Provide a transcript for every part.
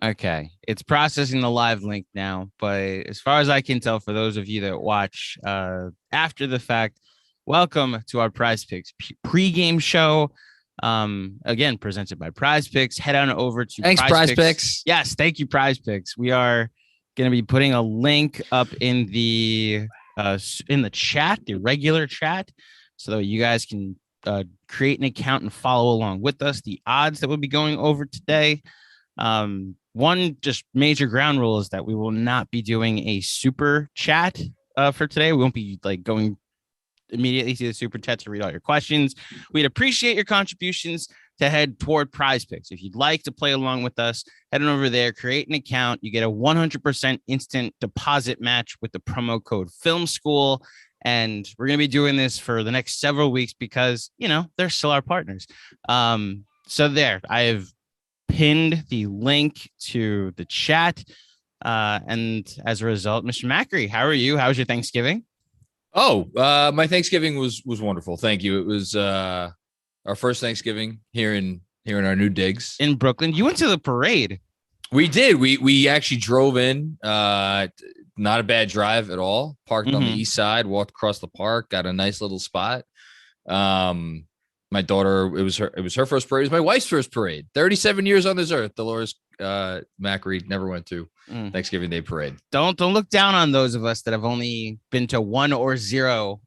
Okay. It's processing the live link now, but as far as I can tell, for those of you that watch after the fact, welcome to our Prize Picks pregame show. Again, presented by Prize Picks. Head on over to Thanks, Prize Picks. Yes, thank you, Prize Picks. We are going to be putting a link up in the chat, the regular chat, so that you guys can create an account and follow along with us. The odds that we'll be going over today. One just major ground rule is that we will not be doing a super chat for today. We won't be like going immediately to the super chat to read all your questions. We'd appreciate your contributions to head toward Prize Picks. If you'd like to play along with us, head on over there, create an account. You get a 100% instant deposit match with the promo code Film School. And we're going to be doing this for the next several weeks because, they're still our partners. So there, I have pinned the link to the chat. And as a result, Mr. Macri, how are you? How was your Thanksgiving? Oh, my Thanksgiving was wonderful. Thank you. It was our first Thanksgiving here in our new digs in Brooklyn. You went to the parade. We did. We actually drove in. Not a bad drive at all. Parked on the east side, walked across the park, got a nice little spot. My daughter, it was her first parade. It was my wife's first parade. 37 years on this earth. Dolores Macri never went to Thanksgiving Day parade. Don't look down on those of us that have only been to 1 or 0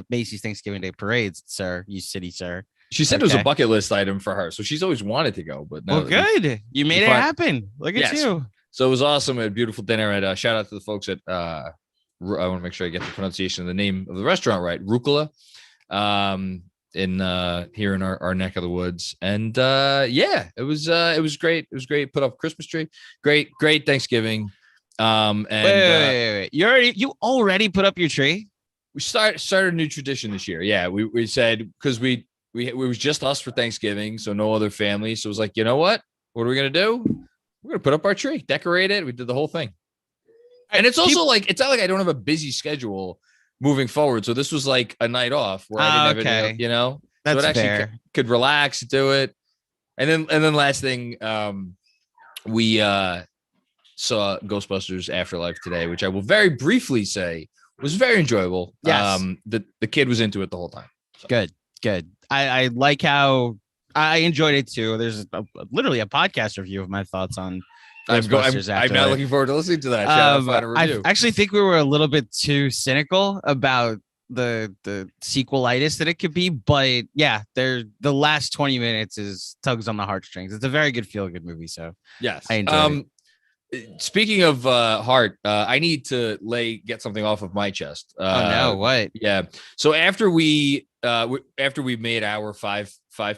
Macy's Thanksgiving Day parades, sir. You city, sir. She said it was a bucket list item for her, so she's always wanted to go. But well, good. You made it happen. Look at you. So it was awesome. We had a beautiful dinner. And shout out to the folks at I want to make sure I get the pronunciation of the name of the restaurant right. Rucola. In here in our neck of the woods. And it was great. It was great. Put up a Christmas tree. Great Thanksgiving. And wait. You already put up your tree? We started a new tradition this year. Yeah, we said because we was just us for Thanksgiving, so no other family. So it was like, you know what? What are we gonna do? We're gonna put up our tree, decorate it. We did the whole thing. And it's also like it's not like I don't have a busy schedule moving forward. So this was like a night off where I didn't have any, That's so it actually fair. could relax, do it. And then last thing, we saw Ghostbusters Afterlife today, which I will very briefly say was very enjoyable. Yes. The kid was into it the whole time. So. Good. I like how I enjoyed it too. There's literally a podcast review of my thoughts on Ghostbusters I'm not looking forward to listening to that. I actually think we were a little bit too cynical about the sequelitis that it could be, but yeah, the last 20 minutes is tugs on the heartstrings. It's a very good feel-good movie. So yes, I enjoyed it. Speaking of heart, I need to get something off of my chest. Oh no, what? Yeah. So after we made our five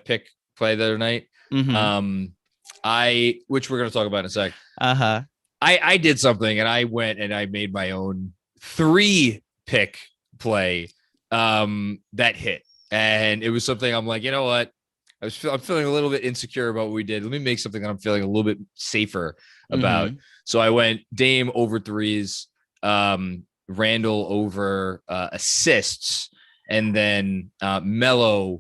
pick play the other night, which we're going to talk about in a sec. I did something and I went and I made my own 3-pick play that hit. And it was something I'm like, you know what? I'm feeling a little bit insecure about what we did. Let me make something that I'm feeling a little bit safer about. So I went Dame over threes, Randle over assists, and then Melo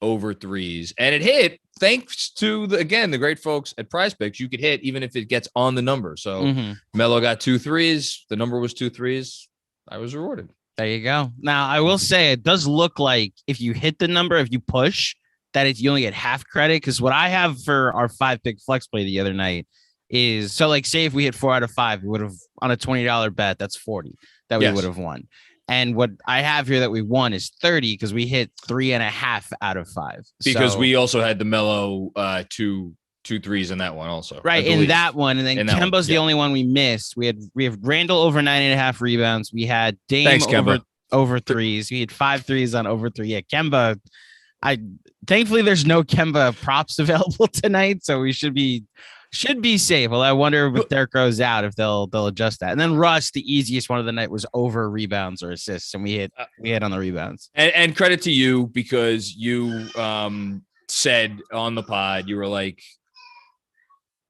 over threes. And it hit thanks to the great folks at PrizePicks. You could hit even if it gets on the number. So Melo got 2 threes. The number was 2 threes. I was rewarded. There you go. Now, I will say it does look like if you hit the number, if you push, that you only get half credit. Because what I have for our 5-pick flex play the other night is, so like say if we hit 4 out of 5, we would have on a $20 bet, that's 40 that we would have won. And what I have here that we won is 30 because we hit 3.5 out of 5. Because we also had the Melo 2 threes in that one also. Right, in that one. And then Kemba's the only one we missed. We have Randle over 9.5 rebounds. We had Dame over threes. We had 5 threes on over 3. Yeah, Kemba. Thankfully there's no Kemba props available tonight, so we should be safe. Well, I wonder if Derrick Rose out if they'll adjust that. And then Russ, the easiest one of the night was over rebounds or assists, and we hit on the rebounds. And credit to you because you said on the pod, you were like,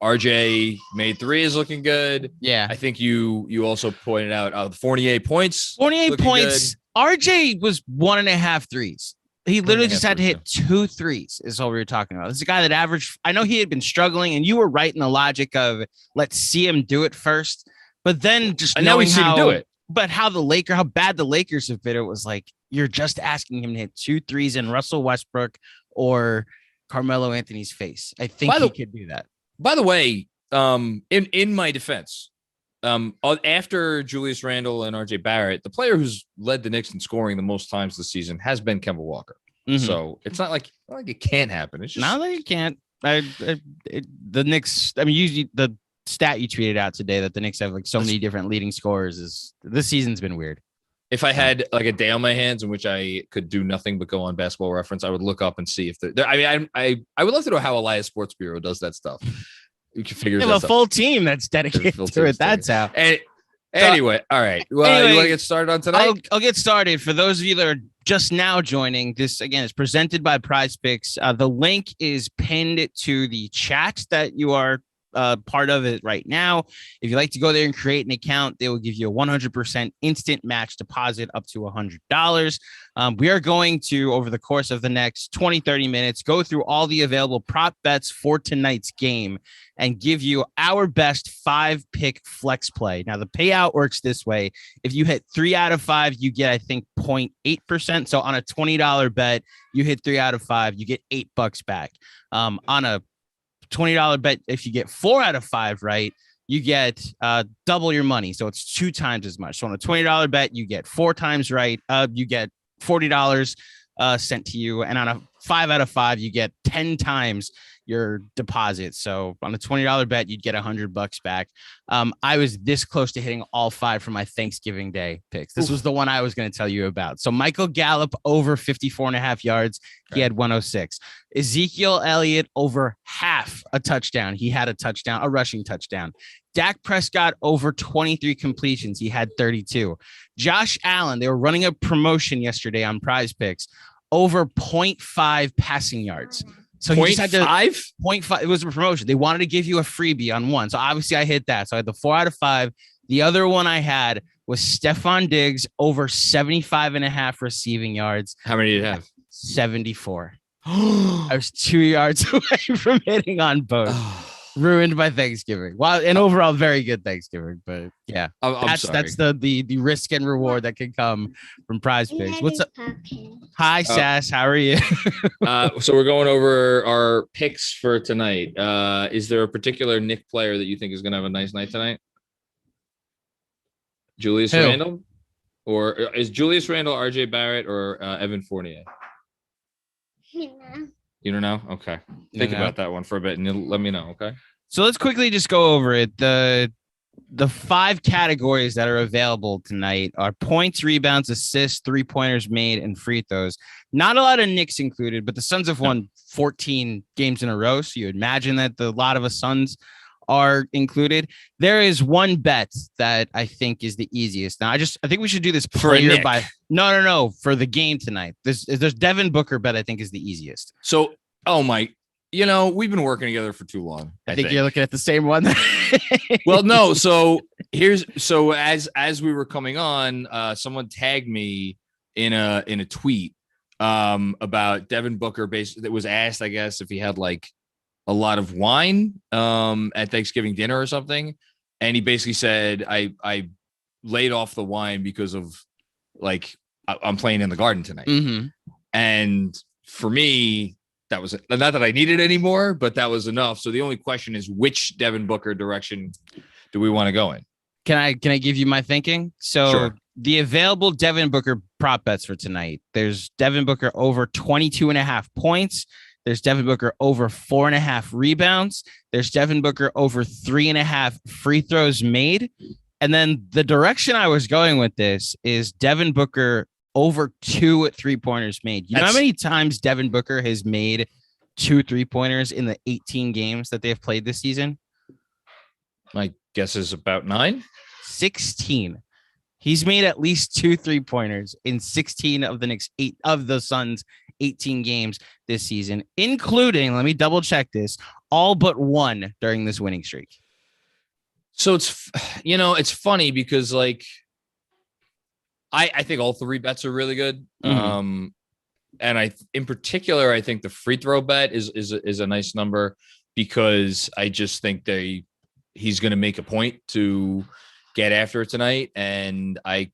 RJ made 3 is looking good. Yeah. I think you also pointed out the 48 points. 48 points. Good. RJ was 1.5 threes. He literally just had to hit 2 threes is all we were talking about. This is a guy that averaged. I know he had been struggling, and you were right in the logic of let's see him do it first. But then just knowing how him do it. But how bad the Lakers have been, it was like you're just asking him to hit 2 threes in Russell Westbrook or Carmelo Anthony's face. I think he could do that. By the way, in my defense, after Julius Randle and RJ Barrett, the player who's led the Knicks in scoring the most times this season has been Kemba Walker. Mm-hmm. So it's not like it can't happen. It's just not that it can't. The Knicks. I mean, usually the stat you tweeted out today that the Knicks have like so many different leading scorers is this season's been weird. If I had like a day on my hands in which I could do nothing but go on Basketball Reference, I would look up and see if I would love to know how Elias Sports Bureau does that stuff. You can figure a full team that's dedicated to it. That's how. Anyway, all right. Well, you want to get started on tonight? I'll get started. For those of you that are just now joining, this again is presented by PrizePicks. The link is pinned to the chat that you are part of it right now. If you'd like to go there and create an account, they will give you a 100% instant match deposit up to $100. We are going to, over the course of the next 20-30 minutes, go through all the available prop bets for tonight's game and give you our best 5-pick flex play. Now, the payout works this way. If you hit 3 out of 5, you get, I think, 0.8%. So on a $20 bet, you hit 3 out of 5, you get $8 back. On a $20 bet, if you get 4 out of 5 right, you get double your money. So it's 2 times as much. So on a $20 bet, you get 4 times right. You get $40 sent to you. And on a 5 out of 5, you get 10 times your deposit. So on a $20 bet, you'd get $100 back. I was this close to hitting all 5 for my Thanksgiving Day picks. This was the one I was going to tell you about. So Michael Gallup over 54.5 yards. He had 106. Ezekiel Elliott over half a touchdown. He had a touchdown, a rushing touchdown. Dak Prescott over 23 completions. He had 32. Josh Allen, they were running a promotion yesterday on PrizePicks over 0.5 passing yards. So he just had to 0.5. It was a promotion. They wanted to give you a freebie on one. So obviously I hit that. So I had the 4 out of 5. The other one I had was Stephon Diggs over 75.5 receiving yards. How many did you have? 74. I was 2 yards away from hitting on both. Ruined my Thanksgiving. Well, and overall, very good Thanksgiving. But yeah, that's the risk and reward that can come from PrizePicks. What's up? Hi, Sass. How are you? So we're going over our picks for tonight. Is there a particular Knick player that you think is going to have a nice night tonight? Julius Randle? Or is Julius Randle, RJ Barrett, or Evan Fournier? You don't know? Okay. Think about that one for a bit and you'll let me know, okay? So let's quickly just go over it. The 5 categories that are available tonight are points, rebounds, assists, 3-pointers made, and free throws. Not a lot of Knicks included, but the Suns have won 14 games in a row, so you imagine that a lot of the Suns are included. There is one bet that I think is the easiest. Now, I think we should do this player by no for the game tonight. There's Devin Booker bet I think is the easiest. So, we've been working together for too long. I think you're looking at the same one. Well, no. So as we were coming on, someone tagged me in a tweet about Devin Booker. That was asked, I guess, if he had like a lot of wine at Thanksgiving dinner or something. And he basically said, I laid off the wine because of like, I'm playing in the Garden tonight. Mm-hmm. And for me, that was not that I needed anymore, but that was enough. So the only question is, which Devin Booker direction do we want to go in? Can I give you my thinking? So sure. The available Devin Booker prop bets for tonight, there's Devin Booker over 22.5 points. There's Devin Booker over 4.5 rebounds. There's Devin Booker over 3.5 free throws made. And then the direction I was going with this is Devin Booker over 2 3-pointers made. You know how many times Devin Booker has made 2 3-pointers in the 18 games that they have played this season? My guess is about 9. 16. He's made at least 2 3-pointers in 16 of the Knicks 8 of the Suns 18 games this season, including, let me double check this, all but 1 during this winning streak. So it's funny because like I think all 3 bets are really good. Mm-hmm. And in particular, I think the free throw bet is a nice number, because I just think he's going to make a point to get after it tonight. And I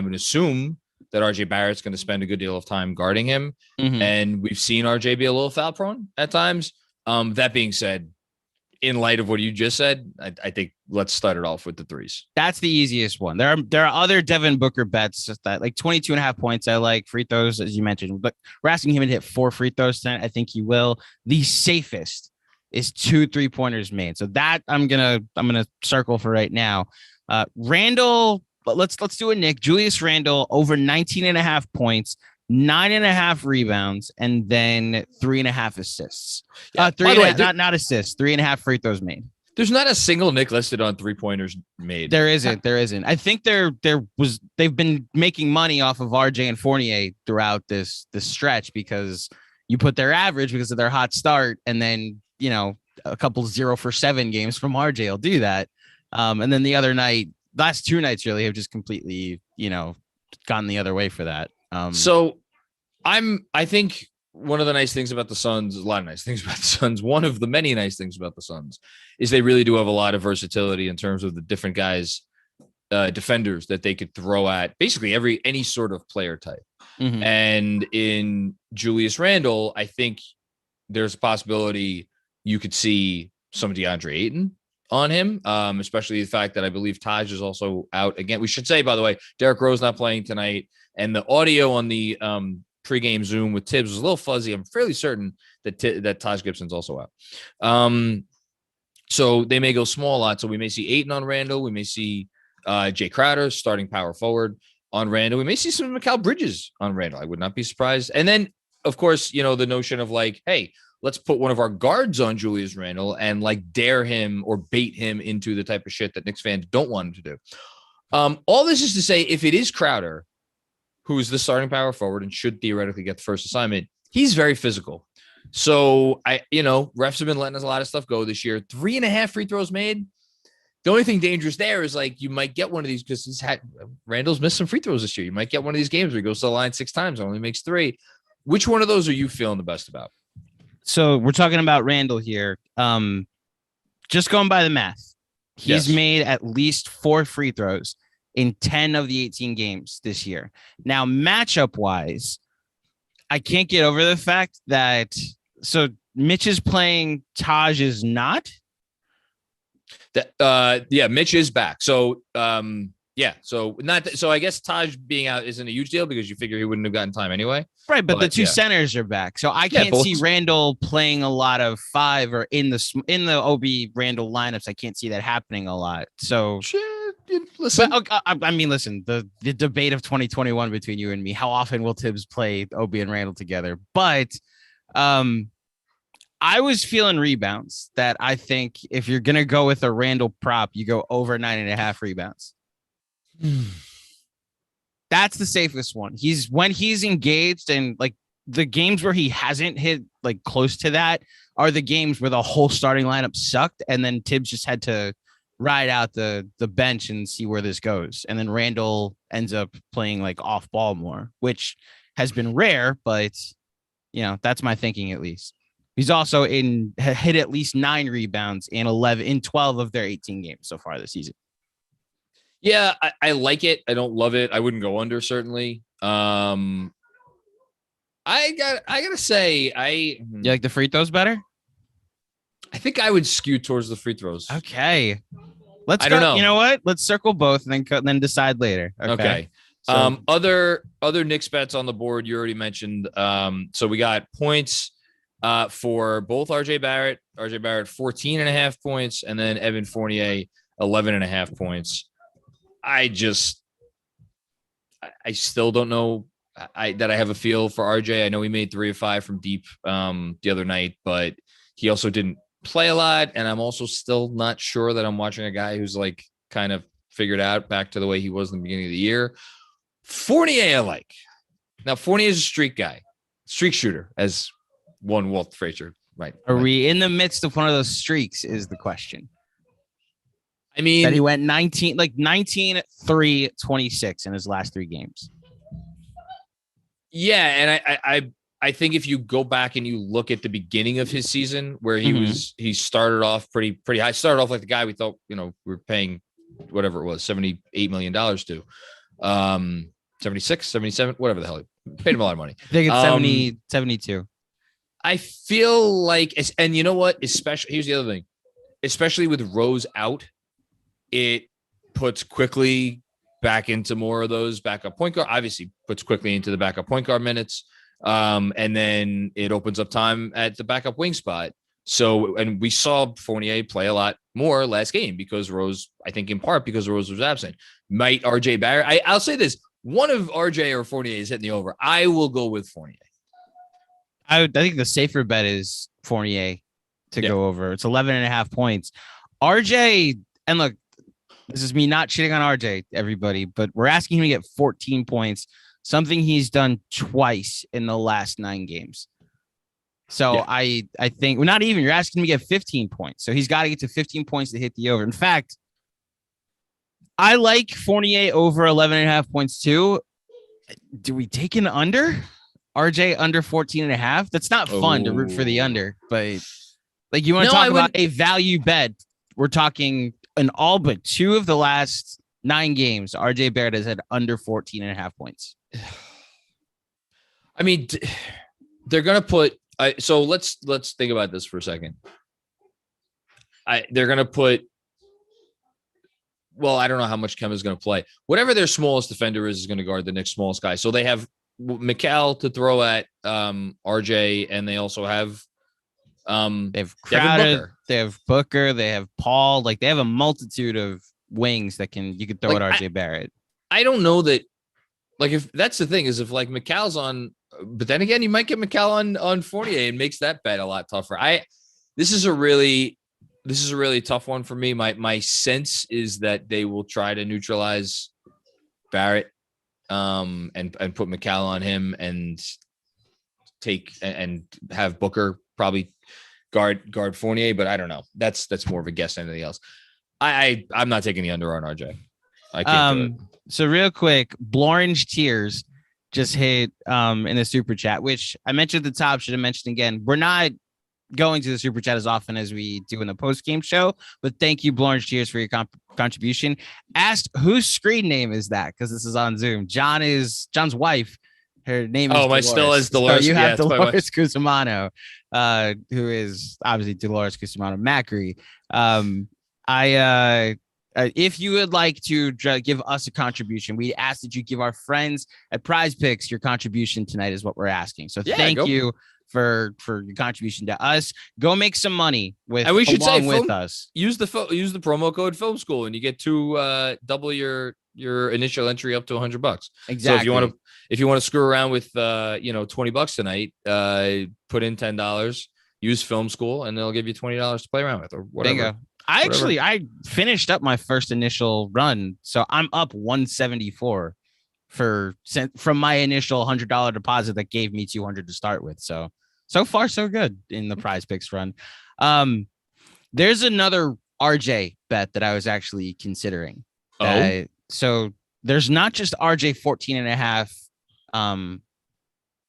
would assume that RJ Barrett's going to spend a good deal of time guarding him. Mm-hmm. And we've seen RJ be a little foul prone at times. That being said, in light of what you just said, I think let's start it off with the threes. That's the easiest one. There are other Devin Booker bets that like 22.5 points. I like free throws, as you mentioned, but we're asking him to hit 4 free throws tonight. I think he will. The safest is 2 3-pointers made. So that I'm gonna circle for right now. Randle, let's do a Nick. Julius Randle over 19.5 points. 9.5 rebounds, and then 3.5 assists. Yeah, not assists. 3.5 free throws made. There's not a single Nick listed on 3-pointers made. There isn't. I think they've been making money off of RJ and Fournier throughout this stretch, because you put their average because of their hot start, and then a couple 0 for 7 games from RJ will do that. And then the other night, last 2 nights really have just completely gone the other way for that. So I think one of the nice things about the Suns, a lot of nice things about the Suns, one of the many nice things about the Suns is they really do have a lot of versatility in terms of the different guys, defenders that they could throw at basically any sort of player type. Mm-hmm. And in Julius Randle, I think there's a possibility you could see some DeAndre Ayton on him, especially the fact that I believe Taj is also out again. We should say, by the way, Derrick Rose not playing tonight, and the audio on the pregame Zoom with Tibbs was a little fuzzy. I'm fairly certain that Taj Gibson's also out. So they may go small a lot. So we may see Ayton on Randle. We may see Jay Crowder starting power forward on Randle. We may see some Mikal Bridges on Randle. I would not be surprised. And then, of course, the notion of like, hey, let's put one of our guards on Julius Randle and like dare him or bait him into the type of shit that Knicks fans don't want him to do. All this is to say, if it is Crowder, who's the starting power forward and should theoretically get the first assignment, he's very physical. So refs have been letting us a lot of stuff go this year. 3.5 free throws made. The only thing dangerous there is like you might get one of these, because Randall's missed some free throws this year. You might get one of these games where he goes to the line 6 times and only makes 3. Which one of those are you feeling the best about? So we're talking about Randle here. Just going by the math, he's made at least 4 free throws in 10 of the 18 games this year. Now, matchup wise, I can't get over the fact that Mitch is playing, Taj is not. Mitch is back. So so I guess Taj being out isn't a huge deal because you figure he wouldn't have gotten time anyway. Right, but the 2 centers are back. So I can't see Randle playing a lot of 5 or in the OB Randle lineups. I can't see that happening a lot. So listen, listen, the debate of 2021 between you and me, how often will Tibbs play OB and Randle together? But I was feeling rebounds that I think if you're going to go with a Randle prop, you go over 9.5 rebounds. That's the safest one. When he's engaged, and like the games where he hasn't hit like close to that are the games where the whole starting lineup sucked. And then Tibbs just had to ride out the bench and see where this goes. And then Randle ends up playing like off ball more, which has been rare, but that's my thinking at least. He's also hit at least 9 rebounds in 12 of their 18 games so far this season. Yeah, I like it. I don't love it. I wouldn't go under, certainly. I gotta say, you like the free throws better? I think I would skew towards the free throws. Okay. Let's go. Don't know. You know what? Let's circle both and then decide later. Okay. So, other Knicks bets on the board you already mentioned. So we got points for both RJ Barrett 14.5 points, and then Evan Fournier 11.5 points. I still don't know that I have a feel for RJ. I know he made 3 of 5 from deep the other night, but he also didn't play a lot. And I'm also still not sure that I'm watching a guy who's like kind of figured out back to the way he was in the beginning of the year. Fournier, I like. Now, Fournier is a streak shooter, as one Walt Frazier. Right. Are we in the midst of one of those streaks is the question. I mean, that he went 19, 3, 26 in his last 3 games. Yeah, and I think if you go back and you look at the beginning of his season where he started off pretty high. Started off like the guy we thought, we were paying whatever it was, $78 million to. 76, 77, whatever the hell. Paid him a lot of money. I think it's 72. I feel like, and you know what? Especially, here's the other thing. Especially with Rose out, it puts quickly back into more of those backup point guard. Obviously, puts quickly into the backup point guard minutes. And then it opens up time at the backup wing spot. So, and we saw Fournier play a lot more last game because Rose, I think in part because Rose was absent. Might RJ Barrett? I'll say this. One of RJ or Fournier is hitting the over. I will go with Fournier. I think the safer bet is Fournier to go over. It's 11.5 points. RJ, and look, this is me not shitting on RJ, everybody, but we're asking him to get 14 points, something he's done twice in the last 9 games. So I think, well, not even, you're asking him to get 15 points. So he's got to get to 15 points to hit the over. In fact, I like Fournier over 11.5 points too. Do we take an under? RJ under 14.5? That's not fun to root for the under, but like you want to talk about a value bet. We're talking in all but 2 of the last 9 games. RJ Barrett has had under 14.5 points. I mean, they're going to put, so let's think about this for a second. They're going to put, well, I don't know how much Kemba's going to play. Whatever their smallest defender is going to guard the Knicks' smallest guy. So they have Mikal to throw at RJ, and they also have they have Crowder, they have Booker, they have Paul. Like they have a multitude of wings that you could throw at RJ Barrett. I don't know that. Like if that's the thing is if like Mikal's on, but then again, you might get Mikal on Fournier and makes that bet a lot tougher. This is a really tough one for me. My sense is that they will try to neutralize Barrett and put Mikal on him and take and have Booker probably guard Fournier, but I don't know. That's more of a guess than anything else. I'm not taking the under on RJ. I can't do it. So real quick, Blorange Tears just hit in the super chat, which I mentioned at the top, should have mentioned again. We're not going to the super chat as often as we do in the post game show, but thank you, Blorange Tears, for your contribution. Asked whose screen name is that? Because this is on Zoom. John's wife. Her name is Dolores. My still is Dolores. So you have Dolores Cusimano, who is obviously Dolores Cusimano Macri. If you would like to give us a contribution, we ask that you give our friends at PrizePicks your contribution tonight is what we're asking. So thank you for your contribution to us. Go make some money with, and we should say with us. Use the promo code Film School and you get to double your initial entry up to $100. Exactly. So if you want to screw around with $20 tonight, put in $10, use Film School, and they'll give you $20 to play around with or whatever. Bingo. I finished up my first initial run, so I'm up 174 from my initial $100 deposit that gave me $200 to start with. So far so good in the PrizePicks run. There's another RJ bet that I was actually considering. So there's not just RJ 14.5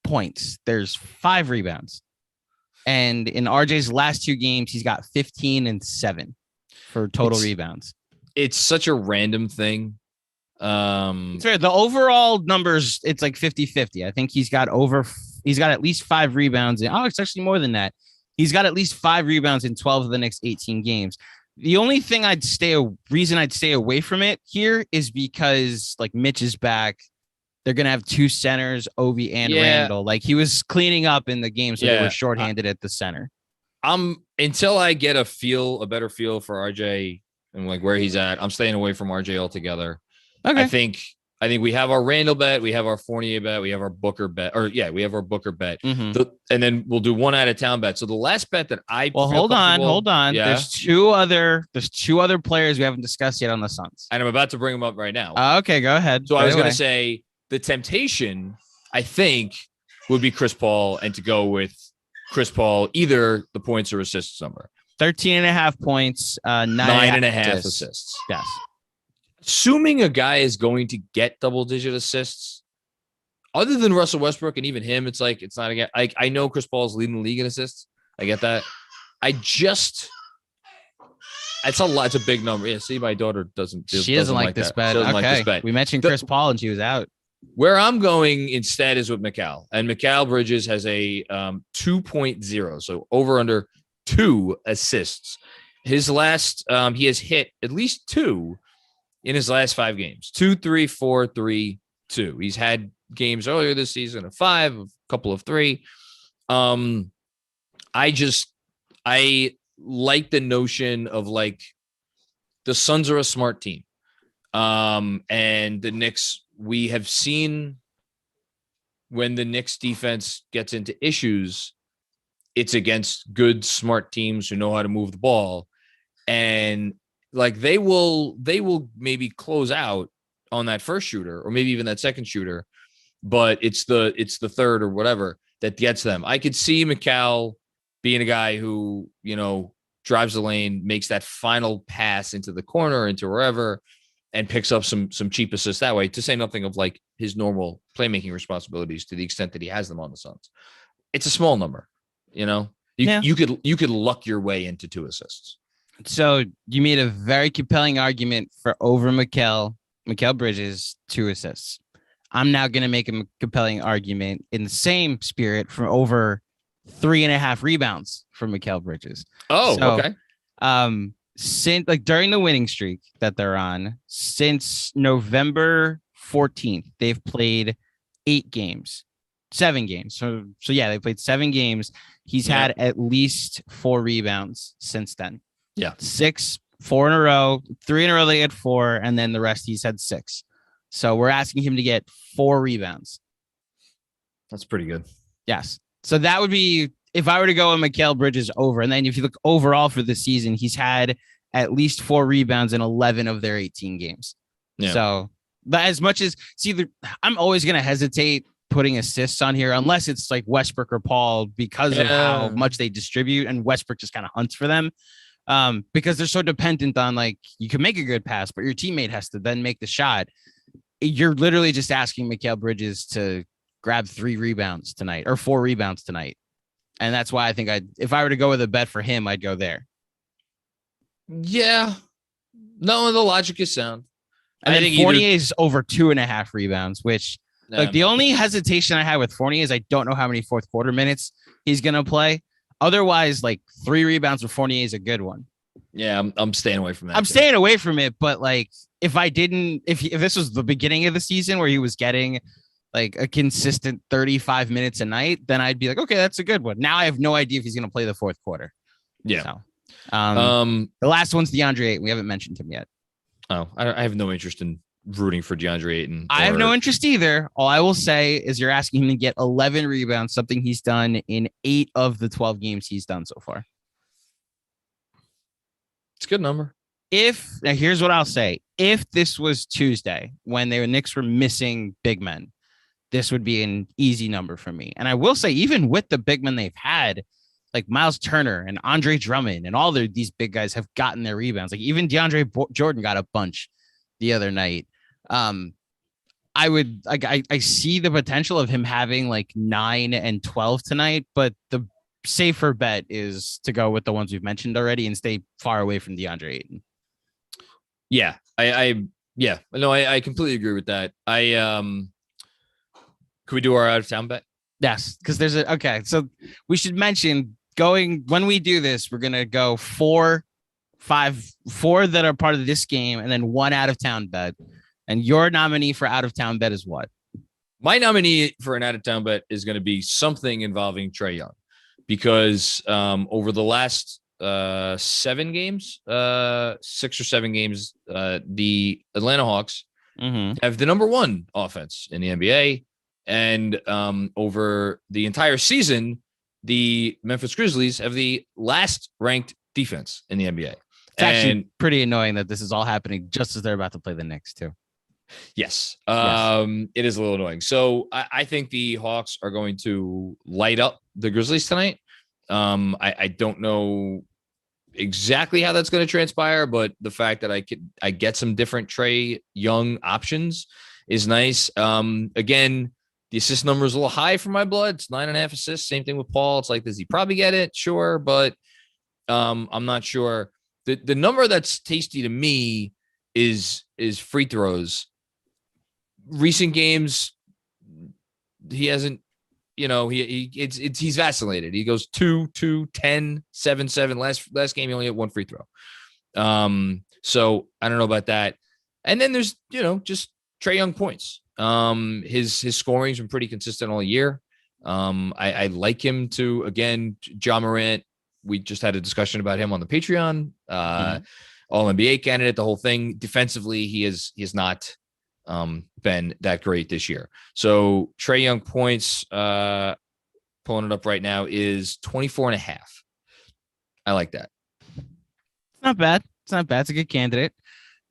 points. There's 5 rebounds, and in RJ's last 2 games, he's got 15 and 7 for total rebounds. It's such a random thing. The overall numbers, it's like 50-50. I think he's got at least 5 rebounds. It's actually more than that. He's got at least 5 rebounds in 12 of the next 18 games. The only thing reason I'd stay away from it here is because like Mitch is back. They're going to have 2 centers, Ovi and Randle. Like he was cleaning up in the game. So they were shorthanded at the center. Until I get a better feel for RJ and like where he's at, I'm staying away from RJ altogether. Okay. I think we have our Randle bet, we have our Fournier bet, we have our Booker bet, we have our Booker bet, and then we'll do one out of town bet. So the last bet that hold on. Yeah. There's two other players we haven't discussed yet on the Suns, and I'm about to bring them up right now. Okay, go ahead. So I was going to say the temptation, I think, would be Chris Paul, and to go with Chris Paul, either the points or assists number. 13.5 points, 9.5 assists. Yes. Assuming a guy is going to get double-digit assists, other than Russell Westbrook and even him, it's like, it's not again. I know Chris Paul's leading the league in assists. I get that. It's a lot. It's a big number. Yeah. See, my daughter doesn't like this bet. Okay. Like this bet. We mentioned Chris Paul and she was out. Where I'm going instead is with Mikal, and Mikal Bridges has a 2.0. So over under 2 assists. His last, he has hit at least 2 in his last 5 games. 2, 3, 4, 3, 2. He's had games earlier this season of 5, a couple of 3. I like the notion of like the Suns are a smart team. And the Knicks, we have seen when the Knicks defense gets into issues, it's against good, smart teams who know how to move the ball. And like they will maybe close out on that first shooter or maybe even that second shooter, but it's the third or whatever that gets them. I could see Mikal being a guy who, drives the lane, makes that final pass into the corner, into wherever, and picks up some cheap assists that way, to say nothing of like his normal playmaking responsibilities to the extent that he has them on the Suns. It's a small number, you could luck your way into 2 assists. So you made a very compelling argument for over Mikal Bridges 2 assists. I'm now going to make a compelling argument in the same spirit for over 3.5 rebounds from Mikal Bridges. Oh, so, okay. Since like during the winning streak that they're on, since November 14th, they've played 7 games. So yeah, they played 7 games. He's had at least 4 rebounds since then. Yeah. 4 in a row, 3 in a row. They had 4, and then the rest he's had 6. So we're asking him to get 4 rebounds. That's pretty good. Yes. So that would be if I were to go with Mikal Bridges over. And then if you look overall for the season, he's had at least 4 rebounds in 11 of their 18 games. Yeah. So, but as much as I'm always going to hesitate putting assists on here unless it's like Westbrook or Paul because of how much they distribute, and Westbrook just kind of hunts for them. Because they're so dependent on like you can make a good pass, but your teammate has to then make the shot. You're literally just asking Mikal Bridges to grab 3 rebounds tonight or 4 rebounds tonight. And that's why I think if I were to go with a bet for him, I'd go there. Yeah. No, the logic is sound. And I think Fournier is over 2.5 rebounds, which the only hesitation I have with Fournier is I don't know how many fourth quarter minutes he's going to play. Otherwise, like 3 rebounds for Fournier is a good one. Yeah, I'm staying away from that. I'm staying away from it. But like, if this was the beginning of the season where he was getting like a consistent 35 minutes a night, then I'd be like, okay, that's a good one. Now I have no idea if he's going to play the fourth quarter. Yeah. So, the last one's DeAndre Ayton. We haven't mentioned him yet. Oh, I have no interest in rooting for DeAndre Ayton. I have no interest either. All I will say is you're asking him to get 11 rebounds, something he's done in 8 of the 12 games he's done so far. It's a good number. Now here's what I'll say. If this was Tuesday when the Knicks were missing big men, this would be an easy number for me. And I will say, even with the big men they've had, like Miles Turner and Andre Drummond and all these big guys have gotten their rebounds. Like even DeAndre Jordan got a bunch the other night. I see the potential of him having like 9 and 12 tonight, but the safer bet is to go with the ones we've mentioned already and stay far away from DeAndre Ayton. Yeah, I completely agree with that. Could we do our out of town bet? Yes, because so we should mention when we do this, we're going to go 4 that are part of this game and then 1 out of town bet. And your nominee for out of town bet is what? My nominee for an out of town bet is going to be something involving Trae Young, because over the last 7 games, 6 or 7 games, the Atlanta Hawks have the number 1 offense in the NBA. And over the entire season, the Memphis Grizzlies have the last ranked defense in the NBA. It's actually pretty annoying that this is all happening just as they're about to play the Knicks too. Yes. It is a little annoying. So I think the Hawks are going to light up the Grizzlies tonight. I don't know exactly how that's going to transpire, but the fact that I get some different Trae Young options is nice. Again, The assist number is a little high for my blood. It's 9.5 assists. Same thing with Paul. It's like, does he probably get it? Sure, but I'm not sure. The number that's tasty to me is free throws. Recent games, he hasn't. He's vacillated. He goes 2, 2, 10, 7, 7. Last game he only had one free throw. So I don't know about that. And then there's just Trae Young points. His scoring's been pretty consistent all year. I like him to, again, Ja Morant. We just had a discussion about him on the Patreon. All NBA candidate, the whole thing. Defensively, he has not been that great this year. So Trae Young points, pulling it up right now, is 24.5. I like that. It's not bad. It's a good candidate.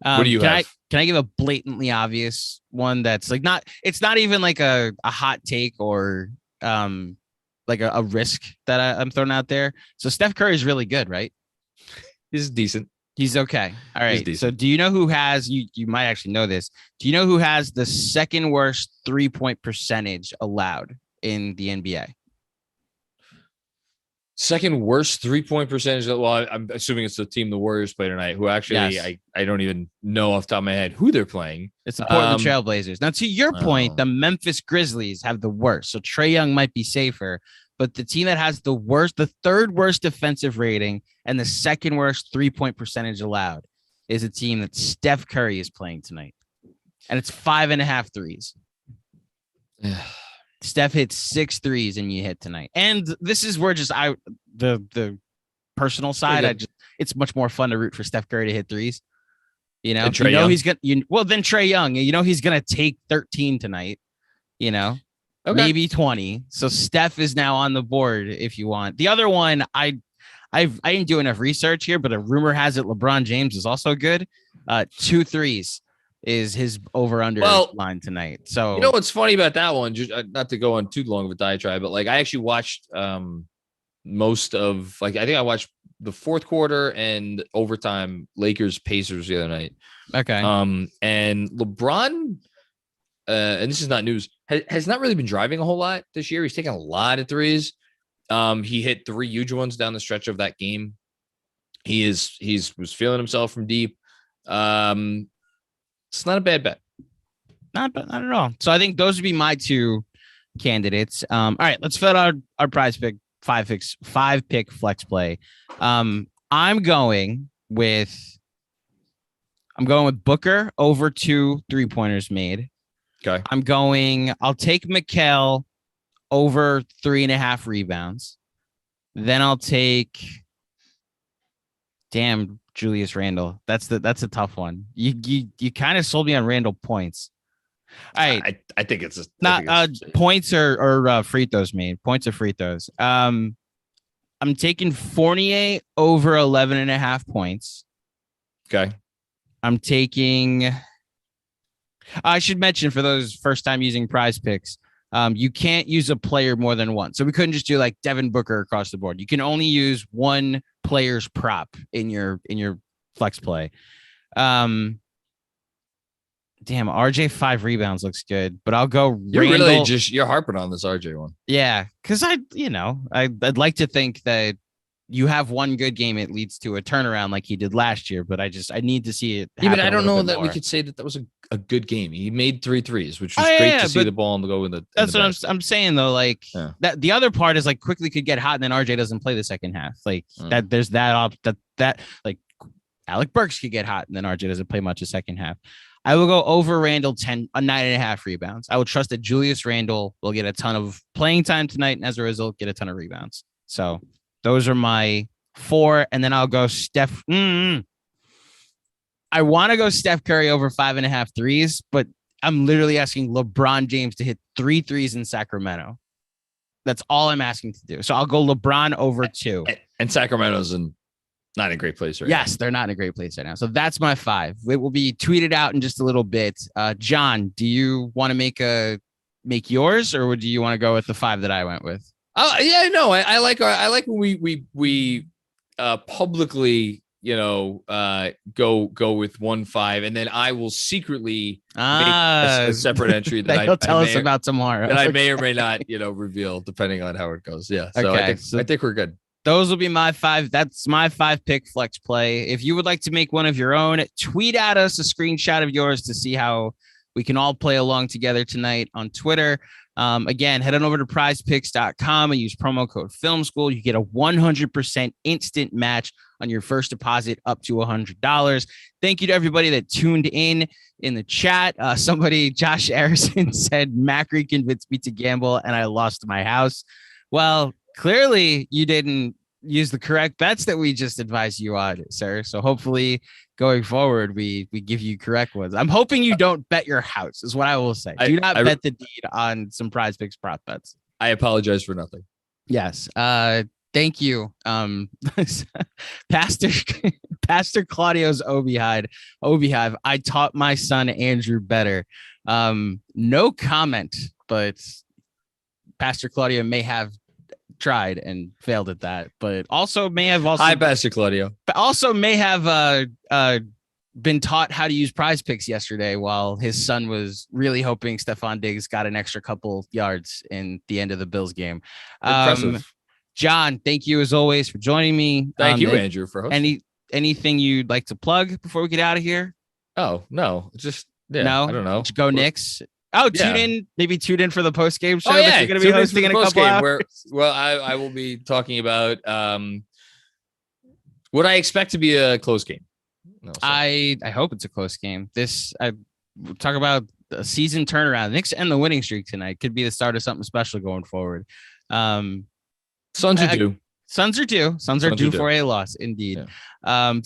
What do you have? Can I give a blatantly obvious one that's like it's not even like a hot take or like a risk that I'm throwing out there. So Steph Curry is really good, right? He's decent. He's okay. All right. So do you know who has, you might actually know this. Do you know who has the second worst 3-point percentage allowed in the NBA? Second worst 3-point percentage. Well, I'm assuming it's the team the Warriors play tonight, who actually, yes. I don't even know off the top of my head who they're playing. It's the Portland Trailblazers. Now, to your point, the Memphis Grizzlies have the worst. So Trae Young might be safer, but the team that has the third worst defensive rating and the second worst 3-point percentage allowed is a team that Steph Curry is playing tonight. And it's 5.5 threes. Steph hit 6 threes and you hit tonight. And this is where just the personal side, it's much more fun to root for Steph Curry to hit threes. He's gonna then Trae Young, he's gonna take 13 tonight, maybe 20. So Steph is now on the board if you want. The other one, I didn't do enough research here, but a rumor has it LeBron James is also good. 2 threes is his over-under line tonight. So what's funny about that one, just not to go on too long of a diatribe, but like I actually watched most of, like, I think I watched the fourth quarter and overtime Lakers Pacers the other night. Okay. And LeBron, and this is not news, has not really been driving a whole lot this year. He's taking a lot of threes. He hit 3 huge ones down the stretch of that game. He was feeling himself from deep. It's not a bad bet. Not at all. So I think those would be my 2 candidates. All right, let's fill out our prize pick 5 pick flex play. I'm going with Booker over 2 3-pointers made. Okay. I'll take Mikal over 3.5 rebounds. Then I'll take Julius Randle. That's a tough one. You kind of sold me on Randle points. All right. I think it's points or free throws made. Points or free throws. I'm taking Fournier over 11.5 points. Okay. I should mention for those first time using prize picks, you can't use a player more than one. So we couldn't just do like Devin Booker across the board. You can only use one player's prop in your flex play. RJ 5 rebounds looks good, but I'll go You're Randle. Really you're harping on this RJ one. Yeah, because I'd like to think that you have one good game, it leads to a turnaround like he did last year, but I need to see it. Yeah, but I don't know that we could say that was a good game. He made 3 threes, which was great to see the ball and go in the. That's what I'm saying though. Like that, the other part is like quickly could get hot, and then RJ doesn't play the second half. Like that, there's that like Alec Burks could get hot, and then RJ doesn't play much the second half. I will go over Randle 9.5 rebounds. I would trust that Julius Randle will get a ton of playing time tonight, and as a result, get a ton of rebounds. So those are my 4, and then I'll go Steph. I want to go Steph Curry over 5.5 threes, but I'm literally asking LeBron James to hit 3 threes in Sacramento. That's all I'm asking to do. So I'll go LeBron over 2. And Sacramento's not in a great place right now. Yes, they're not in a great place right now. So that's my 5. It will be tweeted out in just a little bit. John, do you want to make yours, or do you want to go with the 5 that I went with? I like when we publicly go with 1-5, and then I will secretly make a separate entry that you'll tell us about tomorrow. That I may or may not, reveal depending on how it goes. Yeah. So okay, I think we're good. Those will be my 5. That's my 5-pick flex play. If you would like to make one of your own, tweet at us a screenshot of yours to see how we can all play along together tonight on Twitter. Again, head on over to prizepicks.com and use promo code Film School. You get a 100% instant match on your first deposit up to $100. Thank you to everybody that tuned in the chat. Somebody, Josh Harrison, said Macri convinced me to gamble and I lost my house. Well, clearly you didn't use the correct bets that we just advised you on, sir. So hopefully going forward, we give you correct ones. I'm hoping you don't bet your house is what I will say. Do not bet the deed on some Prize Picks prop bets. I apologize for nothing. Yes. Thank you. Pastor Claudio's Obi-Hive. I taught my son Andrew better. No comment, but Pastor Claudio may have tried and failed at that, but also may have hi Pastor Claudio, but also may have been taught how to use Prize Picks yesterday while his son was really hoping Stephon Diggs got an extra couple yards in the end of the Bills game. Impressive. John, thank you as always for joining me. Thank you, Andrew, for hosting. Anything you'd like to plug before we get out of here? Oh no, just no, I don't know. Go Knicks. Oh, tune in for the post game show. Oh, yeah. That you're going to be hosting in a couple hours. I will be talking about what I expect to be a close game. No, I hope it's a close game. I talk about a season turnaround. Knicks end the winning streak tonight. Could be the start of something special going forward. Suns are due. Suns are due for a loss, indeed. Yeah.